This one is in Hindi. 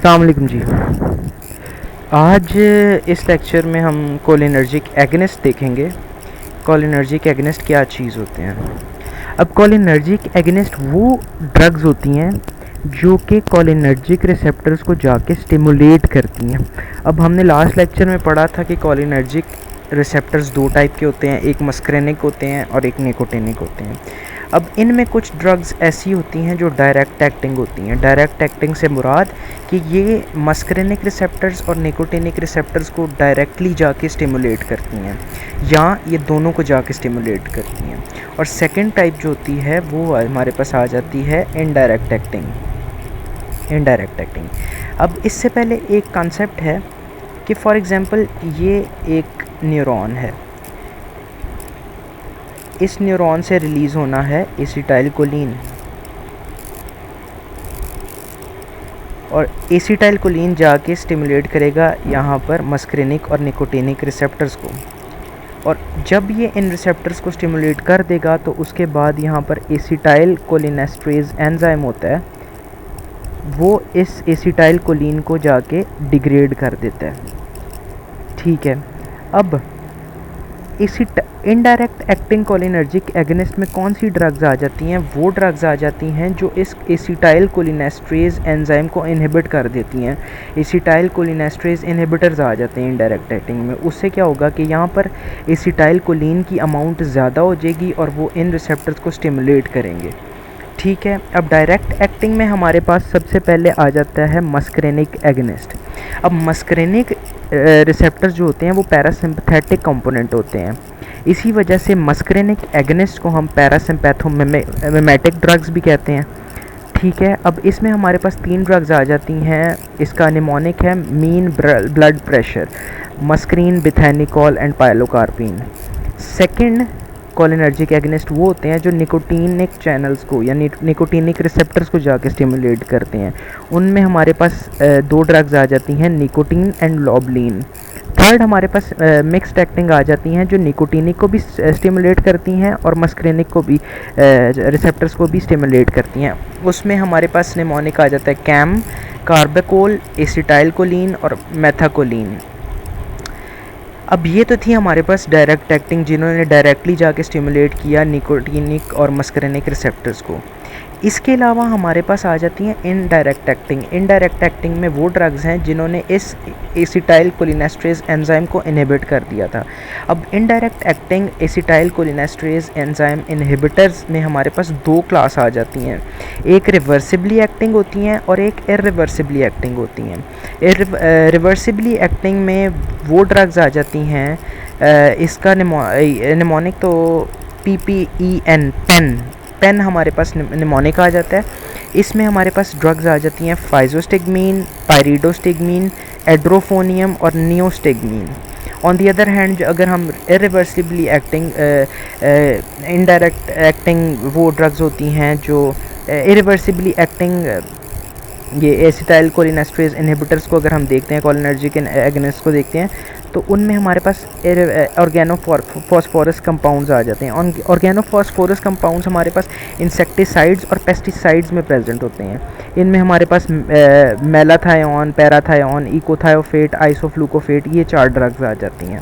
अस्सलाम वालेकुम जी। आज इस लेक्चर में हम कोलिनर्जिक एगनिस्ट देखेंगे। कोलिनर्जिक एगनिस्ट क्या चीज़ होते हैं। अब कोलिनर्जिक एगनिस्ट वो ड्रग्स होती हैं जो कि कोलिनर्जिक रिसेप्टर्स को जाके स्टिमुलेट करती हैं। अब हमने लास्ट लेक्चर में पढ़ा था कि कोलिनर्जिक रिसेप्टर्स दो टाइप के होते हैं, एक मस्करेनिक होते हैं और एक निकोटिनिक होते हैं। अब इनमें कुछ ड्रग्स ऐसी होती हैं जो डायरेक्ट एक्टिंग होती हैं। डायरेक्ट एक्टिंग से मुराद कि ये मस्करेनिक रिसेप्टर्स और निकोटिनिक रिसेप्टर्स को डायरेक्टली जाके स्टिमुलेट करती हैं या ये दोनों को जाके स्टिमुलेट करती हैं। और सेकंड टाइप जो होती है वो हमारे पास आ जाती है इनडायरेक्ट एक्टिंग। अब इससे पहले एक कॉन्सेप्ट है कि फॉर एग्ज़ाम्पल ये एक न्यूरॉन है, इस न्यूरॉन से रिलीज़ होना है एसिटाइलकोलिन और एसिटाइलकोलिन जाके स्टिमुलेट करेगा यहाँ पर मस्करेनिक और निकोटिनिक रिसेप्टर्स को। और जब ये इन रिसेप्टर्स को स्टिमुलेट कर देगा तो उसके बाद यहाँ पर एसिटाइलकोलिनेस्ट्रेज एंजाइम होता है, वो इस एसिटाइलकोलिन को जाके डिग्रेड कर देता है। ठीक है, अब इनडायरेक्ट एक्टिंग कोलिनर्जिक एगनिस्ट में कौन सी ड्रग्स आ जाती हैं? वो ड्रग्स आ जाती हैं जो इस एसिटाइलकोलिनेस्ट्रेज एंजाइम को इनहिबिट कर देती हैं। एसिटाइलकोलिनेस्ट्रेज इनहिबिटर्स आ जाते हैं इनडायरेक्ट एक्टिंग में। उससे क्या होगा कि यहाँ पर एसिटाइलकोलिन की अमाउंट ज़्यादा हो जाएगी और वो इन रिसेप्टर्स को स्टिमुलेट करेंगे। ठीक है, अब डायरेक्ट एक्टिंग में हमारे पास सबसे पहले आ जाता है मस्करेनिक एगनिस्ट। अब मस्करेनिक रिसेप्टर्स जो होते हैं वो पैरासिम्पथेटिक कंपोनेंट होते हैं, इसी वजह से मस्करेनिक एगनिस्ट को हम पैरासिम्पैथोमिमेटिक ड्रग्स भी कहते हैं। ठीक है, अब इसमें हमारे पास 3 ड्रग्स आ जाती हैं। इसका निमोनिक है mean blood pressure, muscarine, bethanechol and pilocarpine. Second cholinergic agonist वो होते हैं जो निकोटिनिक चैनल्स को या निकोटिनिक रिसेप्टर्स को जाके स्टिमुलेट करते हैं। उनमें हमारे पास 2 ड्रग्स आ जाती हैं, निकोटीन एंड लोबलिन। थर्ड हमारे पास मिक्स्ड एक्टिंग आ जाती हैं जो निकोटिनिक को भी स्टिमुलेट करती हैं और मस्करेनिक को भी रिसेप्टर्स को भी स्टिमुलेट करती हैं। उसमें हमारे पास निमोनिक आ जाता है कैम, कार्बेकोल, एसिटाइलकोलिन और मेथाकोलिन। अब ये तो थी हमारे पास डायरेक्ट एक्टिंग जिन्होंने डायरेक्टली जाके स्टिमुलेट किया निकोटिनिक और मस्करेनिक रिसेप्टर्स को। इसके अलावा हमारे पास आ जाती हैं इनडायरेक्ट एक्टिंग। इनडायरेक्ट एक्टिंग में वो ड्रग्स हैं जिन्होंने इस एसिटाइलकोलिनेस्ट्रेज एंजाइम को इनहिबिट कर दिया था। अब इनडायरेक्ट एक्टिंग एसिटाइलकोलिनेस्ट्रेज एंजाइम इनहिबिटर्स में हमारे पास 2 क्लास आ जाती हैं, एक रिवर्सिबली एक्टिंग होती हैं और एक इरिवर्सिबली एक्टिंग होती हैं। रिवर्सिबली एक्टिंग में वो ड्रग्स आ जाती हैं, इसका निमोनिक तो PPEN पेन हमारे पास निमोनिक आ जाता है। इसमें हमारे पास ड्रग्स आ जाती हैं फाइजोस्टिगमीन, पायरिडोस्टिगमीन, एड्रोफोनियम और नियोस्टिगमीन। ऑन दी अदर हैंड अगर हम इरिवर्सिबली एक्टिंग इनडायरेक्ट एक्टिंग वो ड्रग्स होती हैं जो इरिवर्सिबली एक्टिंग ये एसिटाइलकोलिनेस्ट्रेज इनहिबिटर्स को अगर हम देखते हैं, कोलिनर्जिक एगनिस्ट को देखते हैं, तो उनमें हमारे पास ऑर्गेनोफॉस्फोरस कंपाउंड्स आ जाते हैं। ऑर्गेनोफॉस्फोरस कंपाउंड्स हमारे पास इंसेक्टिसाइड्स और पेस्टिसाइड्स में प्रेजेंट होते हैं। इनमें हमारे पास मेलाथायोन, पैराथायोन, इकोथायोफेट, आइसोफ्लूकोफेट, ये 4 ड्रग्स आ जाती हैं।